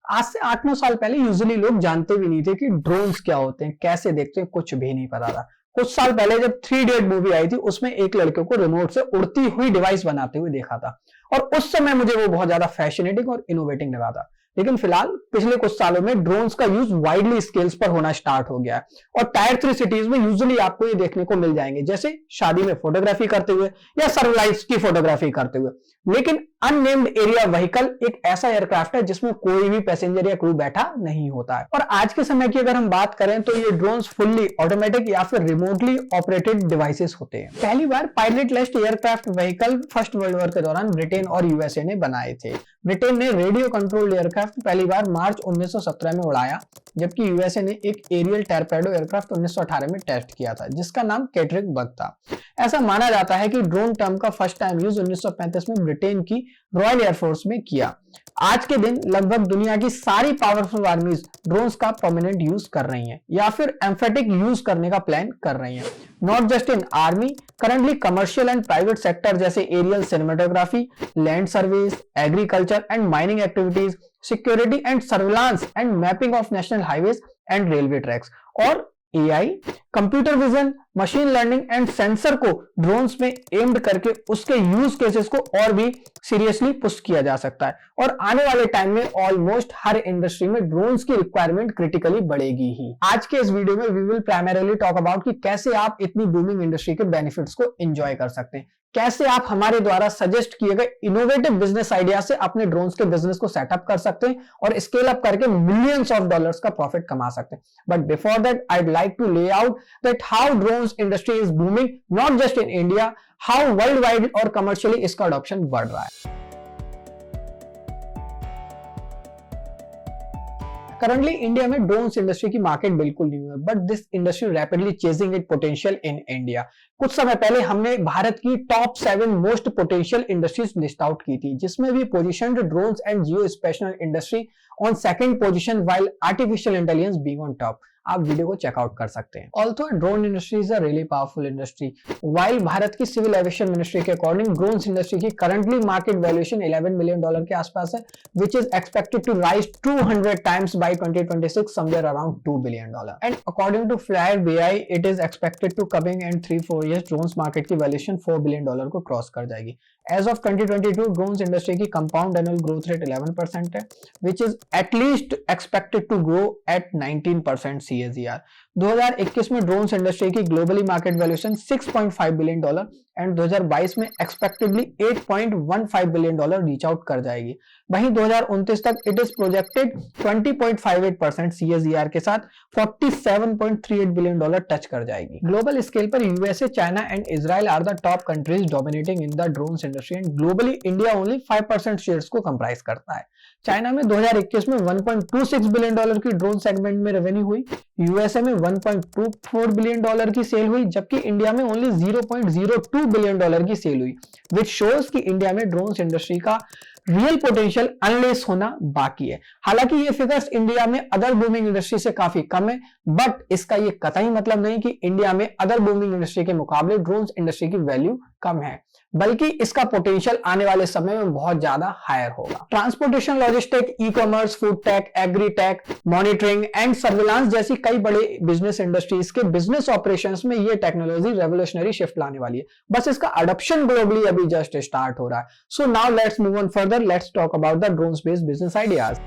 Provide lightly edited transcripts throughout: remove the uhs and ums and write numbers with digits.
आज से 8-9 साल पहले यूजुअली लोग जानते भी नहीं थे कि ड्रोन्स क्या होते हैं, कैसे देखते हैं, कुछ भी नहीं पता था। कुछ साल पहले जब 3 इडियट मूवी आई थी, उसमें एक लड़के को रिमोट से उड़ती हुई डिवाइस बनाते हुए देखा था और उस समय मुझे वो बहुत ज्यादा फैसिनेटिंग और इनोवेटिंग लगा था। लेकिन फिलहाल पिछले कुछ सालों में ड्रोन्स का यूज वाइडली स्केल्स पर होना स्टार्ट हो गया है और टायर 3 सिटीज में यूजुअली आपको ये देखने को मिल जाएंगे, जैसे शादी में फोटोग्राफी करते हुए या सनराइज की फोटोग्राफी करते हुए। लेकिन अननेम्ड एरिया व्हीकल एक ऐसा एयरक्राफ्ट है जिसमें कोई भी पैसेंजर या क्रू बैठा नहीं होता है और आज के समय की अगर हम बात करें तो ये ड्रोन्स फुल्ली ऑटोमेटिक या फिर रिमोटली ऑपरेटेड डिवाइसेस होते हैं। पहली बार pilotless aircraft vehicle first world war के दौरान ब्रिटेन और यूएसए ने बनाए थे। ब्रिटेन ने रेडियो कंट्रोल्ड एयरक्राफ्ट पहली बार मार्च 1917 में उड़ाया, जबकि यूएसए ने एक एरियल टॉर्पेडो एयरक्राफ्ट 1918 में टेस्ट किया था जिसका नाम कैटरिक बग था। ऐसा माना जाता है कि ड्रोन टर्म का फर्स्ट टाइम यूज 1935 में ब्रिटेन की रॉयल एयरफोर्स में किया। आज के दिन लगभग दुनिया की सारी पावरफुल आर्मीज ड्रोन्स का परमानेंट यूज कर रही हैं या फिर एम्फेटिक यूज करने का प्लान कर रही हैं। Not just in army, currently commercial and private sector जैसे aerial cinematography, land service, agriculture and mining activities, security and surveillance and mapping of national highways and railway tracks और AI, computer vision, machine learning and sensor को drones में embed करके उसके use cases को और भी seriously push किया जा सकता है और आने वाले टाइम में ऑलमोस्ट हर इंडस्ट्री में ड्रोन्स की रिक्वायरमेंट क्रिटिकली बढ़ेगी ही। आज के इस वीडियो में we will primarily talk about कि कैसे आप इतनी बूमिंग इंडस्ट्री के बेनिफिट्स को एंजॉय कर सकते हैं, कैसे आप हमारे द्वारा सजेस्ट किए गए इनोवेटिव बिजनेस आइडिया से अपने ड्रोन्स के बिजनेस को सेटअप कर सकते हैं और स्केल अप करके मिलियंस ऑफ डॉलर्स का प्रॉफिट कमा सकते हैं। But before that I'd like to lay out that how drones industry is booming not just in India, how worldwide और commercially इसका adoption बढ़ रहा है। करंटली इंडिया में ड्रोन्स इंडस्ट्री की मार्केट बिल्कुल नहीं है, but this industry rapidly chasing it potential in India. कुछ समय पहले हमने भारत की top 7 most potential industries list out की थी, जिसमें भी positioned drones and Jio special industry on second position while artificial intelligence being on top. आप वीडियो को चेकआउट कर सकते हैं। Also drone industry is a really powerful industry. While Bharat की सिविल एविएशन मिनिस्ट्री के अकॉर्डिंग ड्रोन्स इंडस्ट्री की currently market valuation $11 million के आसपास है, which is expected to rise 200 times by 2026, somewhere around $2 billion. And according to flyer BI it is expected to coming in 3-4 years drones market की valuation $4 billion को cross कर जाएगी। As of 2022 drones industry की compound annual growth rate 11% है, which is at least expected to grow at 19% CAGR। 2021 में drones industry की globally market valuation $6.5 billion and 2022 में expectedly $8.15 billion reach out कर जाएगी। वहीं 2029 तक इट इज प्रोजेक्टेड 20.58% CAGR के साथ $47.38 बिलियन टच कर जाएगी। ग्लोबल स्केल पर USA, China and Israel are the top countries dominating in the drones industry and globally India only 5% shares को कंप्राइज करता है। चाइना में 2021 में $1.26 बिलियन की ड्रोन सेगमेंट में रेवेन्यू हुई, यूएसए में $1.24 बिलियन की सेल हुई, जबकि इंडिया में ओनली $0.02 बिलियन की सेल हुई, विच शोज कि इंडिया में ड्रोन्स इंडस्ट्री का रियल पोटेंशियल अनलेस होना बाकी है। हालांकि ये फिगर्स इंडिया में अदर बूमिंग इंडस्ट्री से काफी कम है, बट इसका ये कतई मतलब नहीं कि इंडिया में अदर बूमिंग इंडस्ट्री के मुकाबले ड्रोन्स इंडस्ट्री की वैल्यू कम है, बल्कि इसका पोटेंशियल आने वाले समय में बहुत ज्यादा हायर होगा। Transportation, logistic, e commerce, food tech, agri tech, monitoring and surveillance जैसी कई बड़े बिजनेस इंडस्ट्रीज के बिजनेस ऑपरेशंस में ये टेक्नोलॉजी रेवोल्यूशनरी शिफ्ट लाने वाली है, बस इसका अडॉप्शन ग्लोबली अभी जस्ट स्टार्ट हो रहा है। So now let's move on further, let's talk about the drone based business ideas.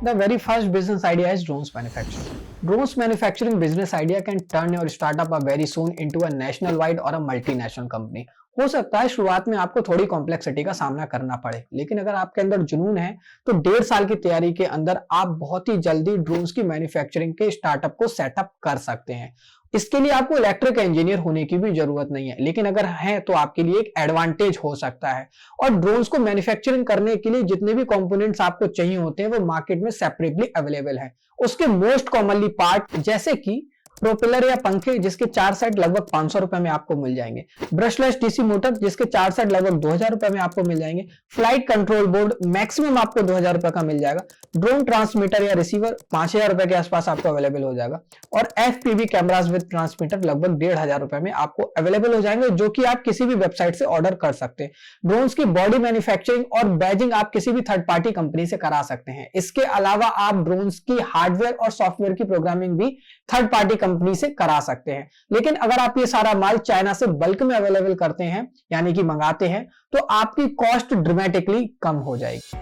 The very first business idea is drones manufacturing. Drones manufacturing business idea can turn your startup very soon into a national-wide or a multinational company. हो सकता है शुरुआत में आपको थोड़ी complexity का सामना करना पड़े, लेकिन अगर आपके अंदर जुनून है तो 1.5 साल की तैयारी के अंदर आप बहुत ही जल्दी ड्रोन्स की मैन्युफैक्चरिंग के स्टार्टअप को सेटअप कर सकते हैं। इसके लिए आपको इलेक्ट्रिक इंजीनियर होने की भी जरूरत नहीं है, लेकिन अगर है तो आपके लिए एक एडवांटेज हो सकता है। और ड्रोन्स को मैन्युफैक्चरिंग करने के लिए जितने भी कंपोनेंट्स आपको चाहिए होते हैं वो मार्केट में सेपरेटली अवेलेबल है। उसके मोस्ट कॉमनली पार्ट जैसे कि प्रोपेलर या पंखे जिसके 4 सेट लगभग 500 रुपए में आपको मिल जाएंगे। ब्रशलेस डीसी मोटर जिसके 4 सेट लगभग 2000 रुपए में आपको मिल जाएंगे। फ्लाइट कंट्रोल बोर्ड मैक्सिमम आपको 2000 रुपए का मिल जाएगा। ड्रोन ट्रांसमीटर या रिसीवर 5000 रुपए के आसपास आपको अवेलेबल हो जाएगा। और FPV कैमरास विद ट्रांसमीटर लगभग 1500 रुपए में आपको अवेलेबल हो जाएंगे, जो कि आप किसी भी वेबसाइट से ऑर्डर कर सकते हैं। ड्रोन्स की बॉडी मैन्युफैक्चरिंग और बैजिंग आप किसी भी थर्ड पार्टी कंपनी से करा सकते हैं। इसके अलावा आप ड्रोन्स की हार्डवेयर और सॉफ्टवेयर की प्रोग्रामिंग भी थर्ड पार्टी कंपनी से करा सकते हैं। लेकिन अगर आप ये सारा माल चाइना से बल्क में अवेलेबल करते हैं, यानी कि मंगाते हैं, तो आपकी कॉस्ट ड्रामेटिकली कम हो जाएगी।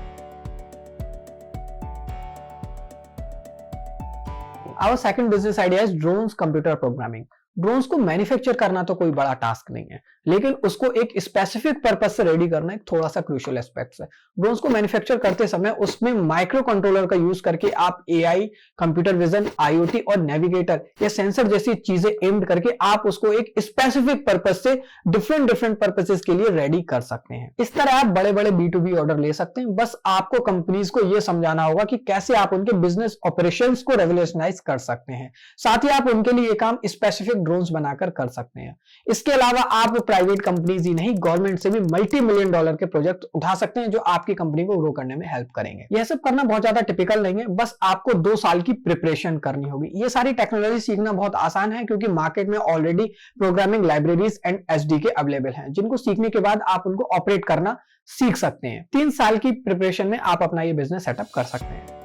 Our second business idea is drones computer programming. Drones को मैन्युफैक्चर करना तो कोई बड़ा टास्क नहीं है, लेकिन उसको एक स्पेसिफिक पर्पस से रेडी करना एक थोड़ा सा क्रूशियल एस्पेक्ट है। ड्रोन्स को मैन्युफैक्चर करते समय उसमें माइक्रो कंट्रोलर का यूज करके आप AI, कंप्यूटर विजन, IoT और नेविगेटर या सेंसर जैसी चीजें एम्ड करके आप उसको एक स्पेसिफिक पर्पस से डिफरेंट पर्पसेस के लिए रेडी कर सकते हैं। इस तरह आप बड़े बड़े B2B ऑर्डर ले सकते हैं। बस आपको कंपनीज को यह समझाना होगा कि कैसे आप उनके बिजनेस ऑपरेशंस को रेवोल्यूशनाइज कर सकते हैं। साथ ही आप उनके लिए काम स्पेसिफिक ड्रोन्स बनाकर कर सकते हैं। इसके अलावा आप प्राइवेट कंपनीज ही नहीं, गवर्नमेंट से भी $multi-million के प्रोजेक्ट उठा सकते हैं, जो आपकी कंपनी को ग्रो करने में हेल्प करेंगे। यह सब करना बहुत ज्यादा टिपिकल नहीं है, बस आपको 2 साल की प्रिपरेशन करनी होगी। ये सारी टेक्नोलॉजी सीखना बहुत आसान है, क्योंकि मार्केट में already programming libraries and SDK available हैं, जिनको सीखने के बाद आप उनको ऑपरेट करना सीख सकते हैं। 3 साल की प्रिपरेशन में आप अपना ये बिजनेस सेटअप कर सकते हैं।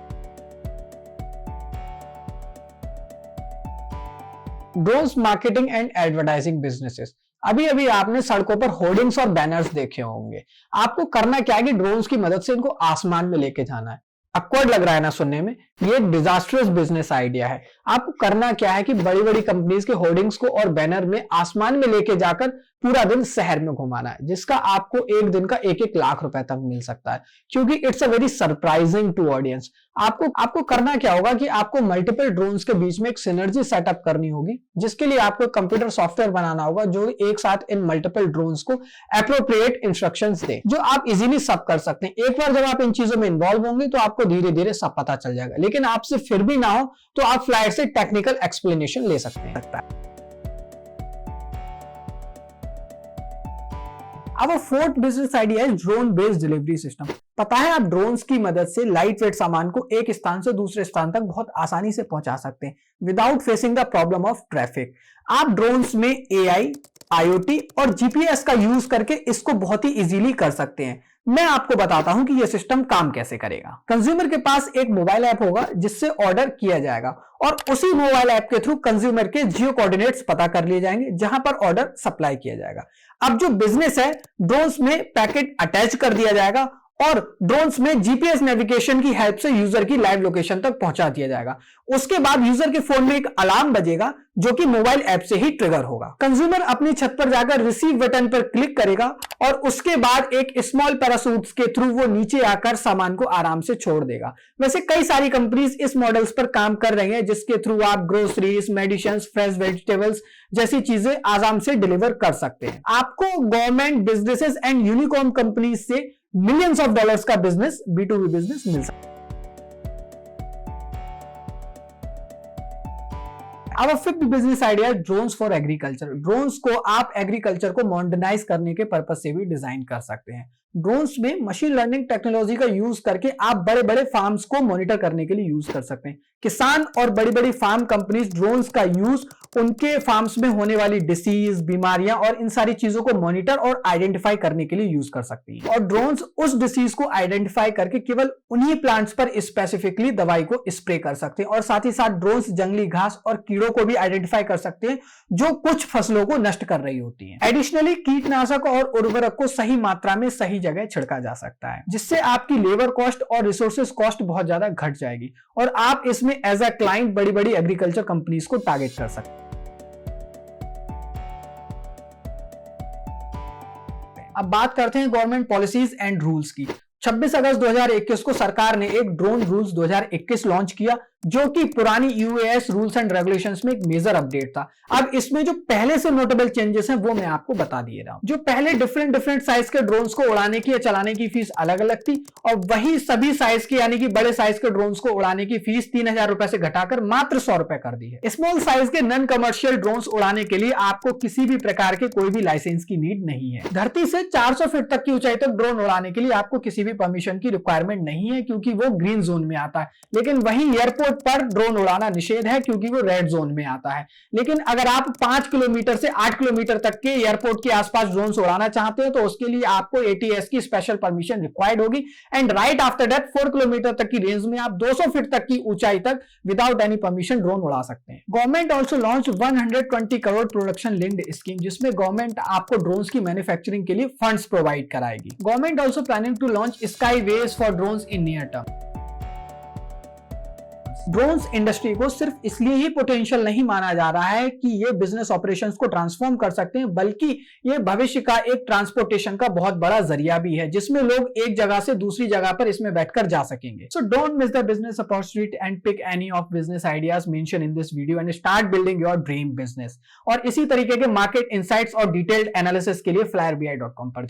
Drones marketing and advertising businesses. अभी अभी आपने सड़कों पर होर्डिंग्स और बैनर्स देखे होंगे। आपको करना क्या है कि ड्रोन्स की मदद से इनको आसमान में लेके जाना है। अक्वर्ड लग रहा है ना सुनने में? ये एक डिजास्टर्स बिजनेस आइडिया है। आपको करना क्या है कि बड़ी बड़ी कंपनीज के होर्डिंग्स को और बैनर में आसमान में लेके जाकर पूरा दिन शहर में घुमाना है, जिसका आपको एक दिन का 1-1 लाख रुपए तक मिल सकता है, क्योंकि it's a very surprising to audience. आपको करना क्या होगा कि आपको मल्टीपल ड्रोन्स के बीच में एक सिनर्जी सेटअप करनी होगी, जिसके लिए आपको कंप्यूटर सॉफ्टवेयर बनाना होगा जो एक साथ इन मल्टीपल ड्रोन्स को एप्रोप्रिएट इंस्ट्रक्शंस दे, जो आप इजीली सब कर सकते हैं। एक बार जब आप इन चीजों में इन्वॉल्व होंगे तो आपको धीरे धीरे सब पता चल जाएगा। लेकिन आपसे फिर भी ना हो तो आप फ्लाइट से टेक्निकल एक्सप्लेनेशन ले सकते हैं। Our fourth business idea is drone based delivery system. पता है आप ड्रोन्स की मदद से लाइट वेट सामान को एक स्थान से दूसरे स्थान तक बहुत आसानी से पहुंचा सकते हैं without facing the problem of traffic. आप ड्रोन्स में AI, IoT और GPS का यूज करके इसको बहुत ही इजीली कर सकते हैं। मैं आपको बताता हूं कि यह सिस्टम काम कैसे करेगा। कंज्यूमर के पास एक मोबाइल ऐप होगा जिससे ऑर्डर किया जाएगा, और उसी मोबाइल ऐप के थ्रू कंज्यूमर के जियो कोऑर्डिनेट्स पता कर लिए जाएंगे जहां पर ऑर्डर सप्लाई किया जाएगा। अब जो बिजनेस है, ड्रोन्स में पैकेट अटैच कर दिया जाएगा और ड्रोन्स में GPS नेविगेशन की हेल्प से यूजर की लाइव लोकेशन तक पहुंचा दिया जाएगा। उसके बाद यूजर के फोन में एक अलार्म बजेगा जो कि मोबाइल ऐप से ही ट्रिगर होगा। कंज्यूमर अपनी छत पर जाकर रिसीव बटन पर क्लिक करेगा और उसके बाद एक स्मॉल पैराशूट के थ्रू वो नीचे आकर सामान को आराम से छोड़ देगा। वैसे कई सारी कंपनीज इस मॉडल्स पर काम कर रही हैं, जिसके थ्रू आप ग्रोसरीज, मेडिसिन्स, फ्रेश वेजिटेबल्स जैसी चीजें आराम से डिलीवर कर सकते हैं। आपको government, businesses and unicorn companies से मिलियंस ऑफ डॉलर्स का बिजनेस, B2B बिजनेस मिल सकता है। Our fifth business idea है drones for agriculture. ड्रोन्स को आप एग्रीकल्चर को मॉडर्नाइज करने के पर्पज से भी डिजाइन कर सकते हैं। ड्रोन्स में मशीन लर्निंग टेक्नोलॉजी का यूज करके आप बड़े बड़े फार्म्स को मॉनिटर करने के लिए यूज कर सकते हैं। किसान और बड़ी बड़ी फार्म कंपनीज ड्रोन्स का यूज उनके फार्म्स में होने वाली डिसीज, बीमारियां और इन सारी चीजों को मॉनिटर और आइडेंटिफाई करने के लिए यूज कर सकती हैं। और ड्रोन्स उस डिसीज को आइडेंटिफाई करके केवल उन्हीं प्लांट्स पर स्पेसिफिकली दवाई को स्प्रे कर सकते हैं। और साथ ही साथ ड्रोन्स जंगली घास और कीड़ों को भी आइडेंटिफाई कर सकते हैं जो कुछ फसलों को नष्ट कर रही होती हैं। एडिशनली कीटनाशक और उर्वरक को सही मात्रा में सही जगह छिड़का जा सकता है, जिससे आपकी लेबर कॉस्ट और रिसोर्सेज कॉस्ट बहुत ज्यादा घट जाएगी और आप इसमें एज अ क्लाइंट बड़ी बड़ी एग्रीकल्चर कंपनीज को टारगेट कर सकते हैं। अब बात करते हैं गवर्नमेंट पॉलिसीज एंड रूल्स की। 26 अगस्त 2021 को सरकार ने एक ड्रोन रूल्स 2021 लॉन्च किया, जो कि पुरानी यूएस रूल्स एंड रेगुलेशंस में एक मेजर अपडेट था। अब इसमें जो पहले से नोटेबल चेंजेस हैं वो मैं आपको बता दिए रहा हूं। जो पहले डिफरेंट साइज के ड्रोन्स को उड़ाने की या चलाने की फीस अलग अलग थी, और वही सभी साइज की यानी कि बड़े साइज के ड्रोन्स को उड़ाने की फीस 3000 रुपए से घटाकर मात्र 100 रुपए कर दी है। स्मॉल साइज के नॉन कमर्शियल ड्रोन्स उड़ाने के लिए आपको किसी भी प्रकार के कोई भी लाइसेंस की नीड नहीं है। धरती से 400 फीट तक की ऊंचाई तक ड्रोन उड़ाने के लिए आपको किसी भी परमिशन की रिक्वायरमेंट नहीं है, क्योंकि वो ग्रीन जोन में आता है। लेकिन वहीं एयरपोर्ट पर ड्रोन उड़ाना निषेध है, क्योंकि वो रेड जोन में आता है। लेकिन अगर आप 5 किलोमीटर से 8 किलोमीटर तक के एयरपोर्ट के आसपास ड्रोन उड़ाना चाहते हैं तो उसके लिए आपको एटीएस की स्पेशल परमिशन रिक्वायर्ड होगी। And right after that 4 kilometre तक की रेंज में आप 200 फीट तक की ऊंचाई तक विदाउट एनी परमिशन ड्रोन उड़ा सकते हैं। Government also launch 120 crore production linked scheme, जिसमें गवर्नमेंट आपको ड्रोन्स की मैन्युफैक्चरिंग के लिए फंड्स प्रोवाइड कराएगी। Government also planning to launch sky ways for drones in near term. Drones industry को सिर्फ इसलिए ही पोटेंशियल नहीं माना जा रहा है कि ये बिजनेस ऑपरेशंस को ट्रांसफॉर्म कर सकते हैं, बल्कि ये भविष्य का एक ट्रांसपोर्टेशन का बहुत बड़ा जरिया भी है, जिसमें लोग एक जगह से दूसरी जगह पर इसमें बैठकर जा सकेंगे। So don't miss the business opportunity and pick any of business ideas mention in this video and start building your dream business. और इसी तरीके के मार्केट इनसाइट्स और डिटेल्ड एनालिसिस के लिए flyerbi.com पर जाएं।